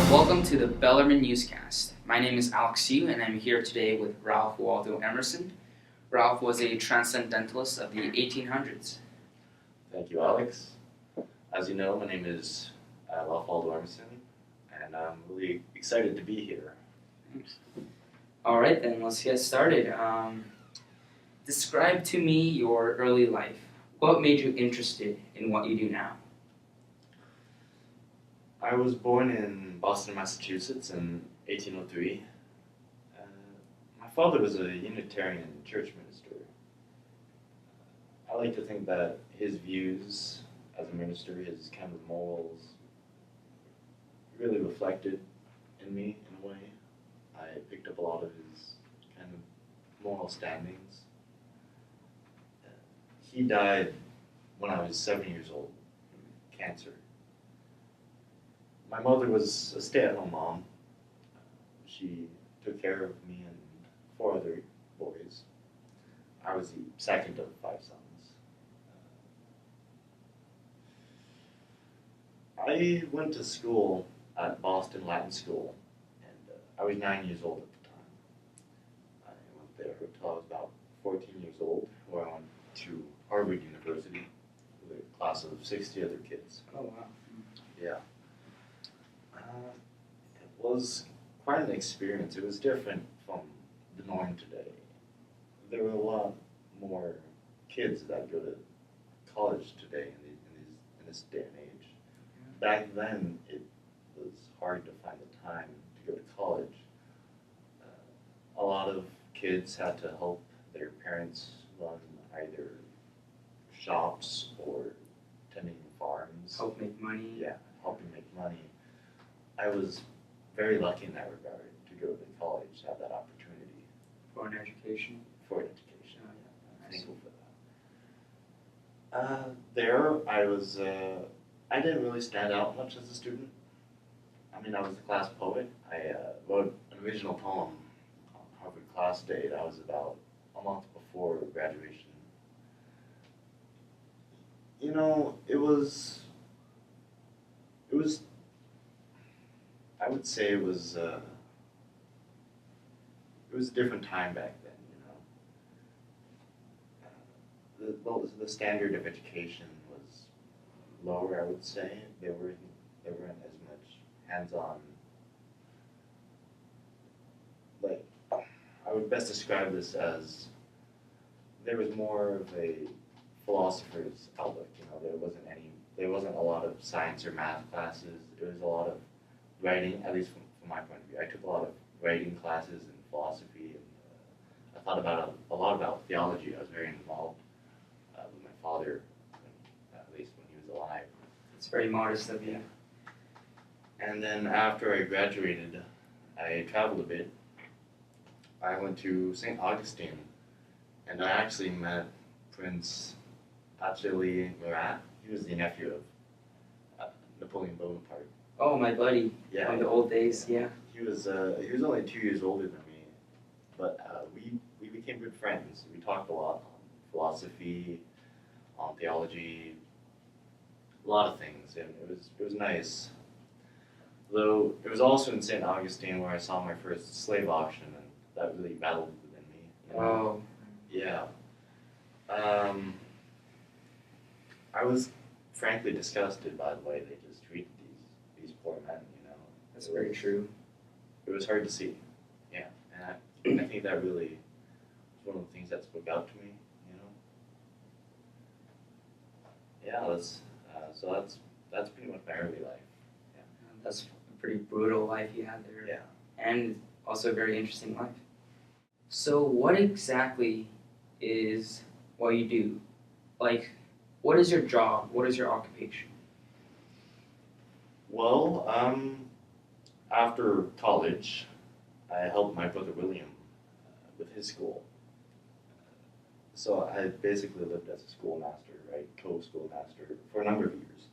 Welcome to the Bellarmine Newscast. My name is Alex Yu, and I'm here today with Ralph Waldo Emerson. Ralph was a transcendentalist of the 1800s. Thank you, Alex. As you know, my name is Ralph Waldo Emerson, and I'm really excited to be here. Thanks. All right, then let's get started. Describe to me your early life. What made you interested in what you do now? I was born in Boston, Massachusetts in 1803. My father was a Unitarian church minister. I like to think that his views as a minister, his kind of morals, really reflected in me in a way. I picked up a lot of his kind of moral standings. He died when I was 7 years old from cancer. My mother was a stay-at-home mom. She took care of me and 4 other boys. I was the second of 5 sons. I went to school at Boston Latin School, and I was 9 years old at the time. I went there until I was about 14 years old, where I went to Harvard University with a class of 60 other kids. Oh, wow. Yeah. It was quite an experience. It was different from the norm today. There were a lot more kids that go to college today in this day and age. Back then, it was hard to find the time to go to college. A lot of kids had to help their parents run either shops or tending farms. Help make money. Yeah, helping make money. I was very lucky in that regard to go to college, to have that opportunity. For an education? For an education, yeah. I'm thankful for that. I didn't really stand out much as a student. I mean, I was a class poet. I wrote an original poem on Harvard class day. That was about a month before graduation. You know, it was I would say it was a different time back then, you know. The standard of education was lower, I would say. There weren't as much hands-on. Like, I would best describe this as there was more of a philosopher's outlook. You know, there wasn't a lot of science or math classes. There was a lot of writing, at least from my point of view. I took a lot of writing classes in philosophy, and I thought about a lot about theology. I was very involved with my father, at least when he was alive. It's very modest of you. And then after I graduated, I traveled a bit. I went to St. Augustine, and I actually met Prince Achille Murat. He was the nephew of Napoleon Bonaparte. Oh, my buddy. Yeah, From the old days, yeah. He was only 2 years older than me, but we became good friends. We talked a lot on philosophy, on theology, a lot of things, and it was nice. Though it was also in St. Augustine where I saw my first slave auction, and that really rattled within me. You know? Oh. Yeah. I was frankly disgusted by the way they just treated these poor men, you know. That's very true. It was hard to see, yeah, and I think that really was one of the things that spoke out to me, you know. Yeah, that's pretty much my early life. Yeah. That's a pretty brutal life you had there. Yeah. And also a very interesting life. So what exactly is what you do? Like, what is your job? What is your occupation? Well, after college, I helped my brother William with his school. So I basically lived as a schoolmaster, right, co-schoolmaster, for a number of years.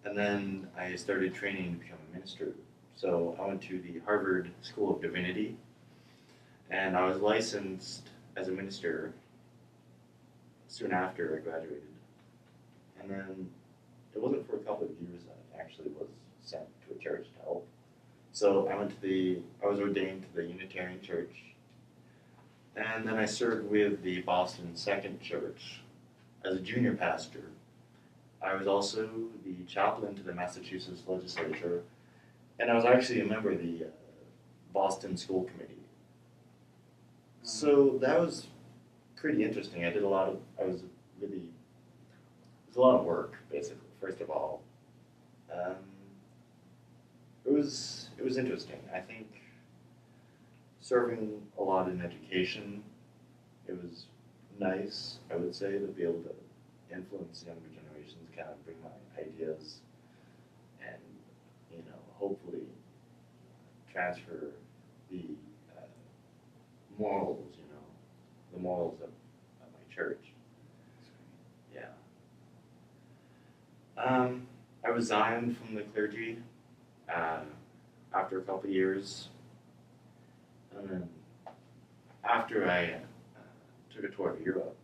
And then I started training to become a minister. So I went to the Harvard School of Divinity, and I was licensed as a minister soon after I graduated. And then it wasn't for a couple of years that I actually was sent to a church to help. So I was ordained to the Unitarian Church, and then I served with the Boston Second Church as a junior pastor. I was also the chaplain to the Massachusetts legislature, and I was actually a member of the Boston School Committee. So that was pretty interesting. It was a lot of work, basically, first of all. Um, it was interesting. I think serving a lot in education, it was nice, I would say, to be able to influence younger generations, kind of bring my ideas and, hopefully transfer the morals, the morals of my church. Yeah. I resigned from the clergy after a couple of years. And then after I took a tour of Europe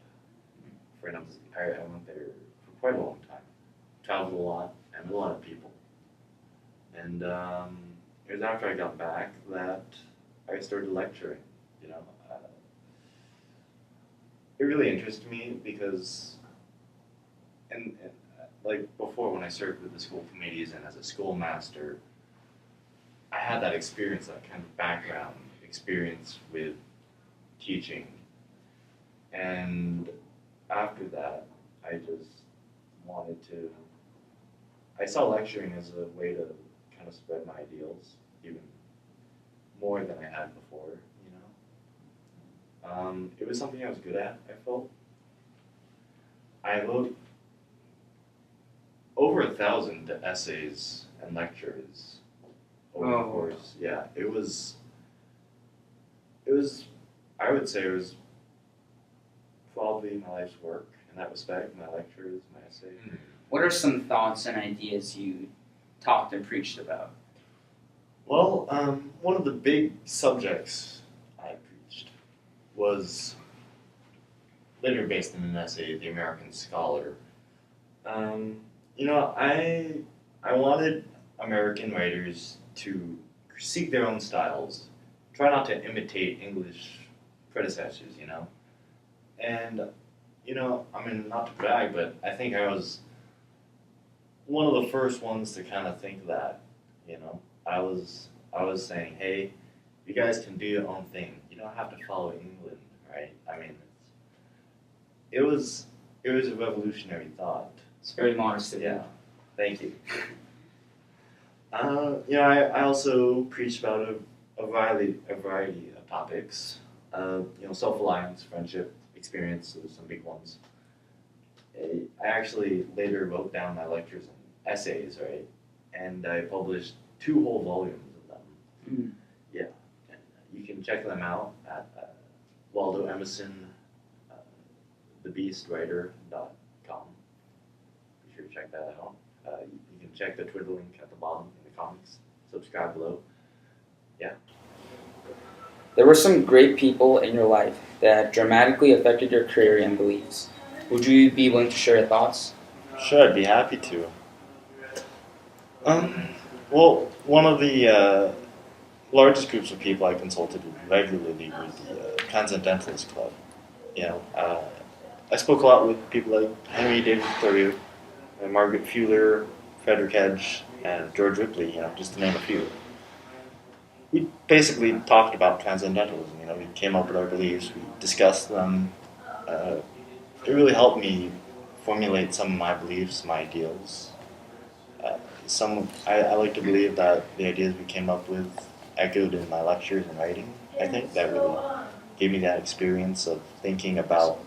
I went there for quite a long time. Traveled a lot, and a lot of people. And it was after I got back that I started lecturing, it really interested me because, like before when I served with the school committees and as a schoolmaster, I had that experience, that kind of background experience with teaching. And after that, I saw lecturing as a way to kind of spread my ideals even more than I had before, It was something I was good at, I felt. I wrote over 1,000 essays and lectures over the course. Yeah, it was, I would say it was probably my life's work in that respect, my lectures, my essays. What are some thoughts and ideas you talked and preached about? Well, one of the big subjects I preached was later based in an essay, The American Scholar. I wanted American writers to seek their own styles, try not to imitate English predecessors, And, not to brag, but I think I was one of the first ones to kind of think that, I was saying, hey, you guys can do your own thing. You don't have to follow England, right? I mean, it was a revolutionary thought. It's very modest of you. Yeah, thank you. I also preached about a variety of topics. Self-reliance, friendship, experience, those are some big ones. I actually later wrote down my lectures and essays, right? And I published 2 whole volumes of them. Yeah, and you can check them out at Waldo Emerson, thebeastwriter.com. Be sure to check that out. You can check the Twitter link at the bottom in the comments. Subscribe below. Yeah. There were some great people in your life that dramatically affected your career and beliefs. Would you be willing to share your thoughts? Sure, I'd be happy to. Well, one of the largest groups of people I consulted regularly was the Transcendentalist Club. I spoke a lot with people like Henry David Thoreau, Margaret Fuller, Frederick Edge, and George Ripley, just to name a few. We basically talked about transcendentalism. We came up with our beliefs, we discussed them. It really helped me formulate some of my beliefs, my ideals. I like to believe that the ideas we came up with echoed in my lectures and writing. I think that really gave me that experience of thinking about,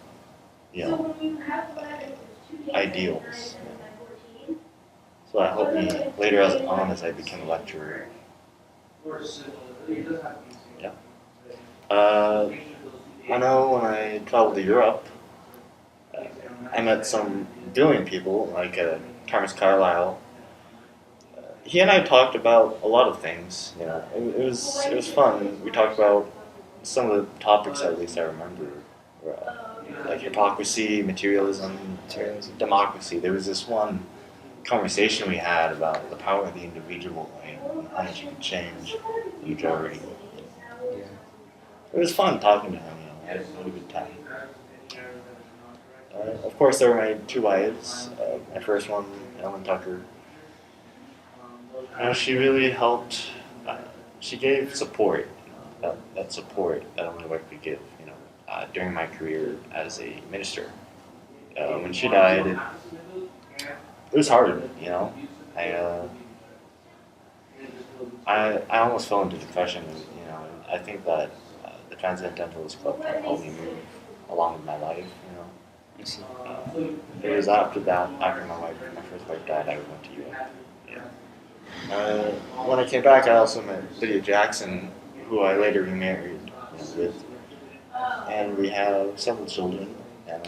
ideals. So that helped me later on as I became a lecturer. Yeah. I know when I traveled to Europe, I met some brilliant people like Thomas Carlyle. He and I talked about a lot of things. It was fun. We talked about some of the topics, at least I remember, like hypocrisy, materialism, democracy. There was this one conversation we had about the power of the individual, right? how much you can change the majority. Yeah. It was fun talking to him. I had a good time. Of course, there were my two wives. My first one, Ellen Tucker. She really helped. She gave support. That support that only wife could give. During my career as a minister. When she died, it was hard. I I almost fell into depression. I think that the Transcendentalist Club kind of helped me move along with my life. I see. It was after that, after my first wife died, I went to Europe. Yeah. When I came back, I also met Lydia Jackson, who I later remarried with, and we have several children. And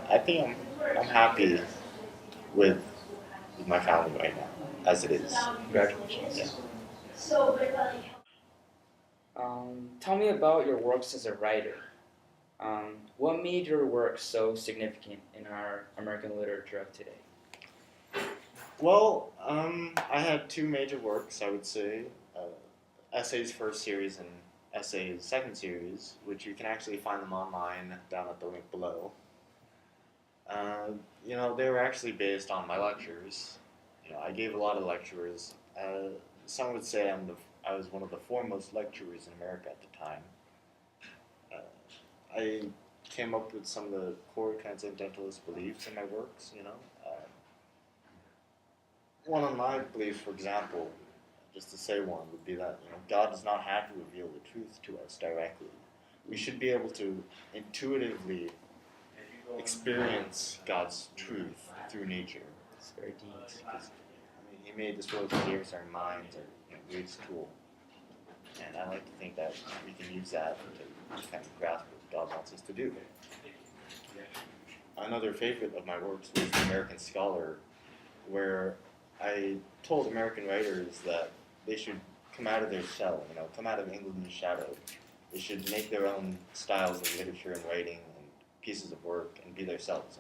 I think I'm happy with my family right now, as it is. Congratulations. Yeah. Tell me about your works as a writer. What made your work so significant in our American literature of today? Well, I had two major works, I would say. Essays first series and Essays second series, which you can actually find them online down at the link below. They were actually based on my lectures. I gave a lot of lectures. Some would say I was one of the foremost lecturers in America at the time. I came up with some of the core transcendentalist beliefs in my works. One of my beliefs, for example, just to say one, would be that God does not have to reveal the truth to us directly. We should be able to intuitively experience God's truth through nature. It's very deep. Because, He made this world to give us our minds, our greatest tool. And I like to think that we can use that to kind of grasp what God wants us to do. Another favorite of my works was The American Scholar, where I told American writers that they should come out of their shell, come out of England's shadow. They should make their own styles of literature and writing and pieces of work and be themselves,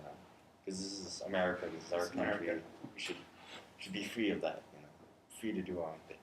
Because this is America, this is our country. We should be free of that, free to do our own thing.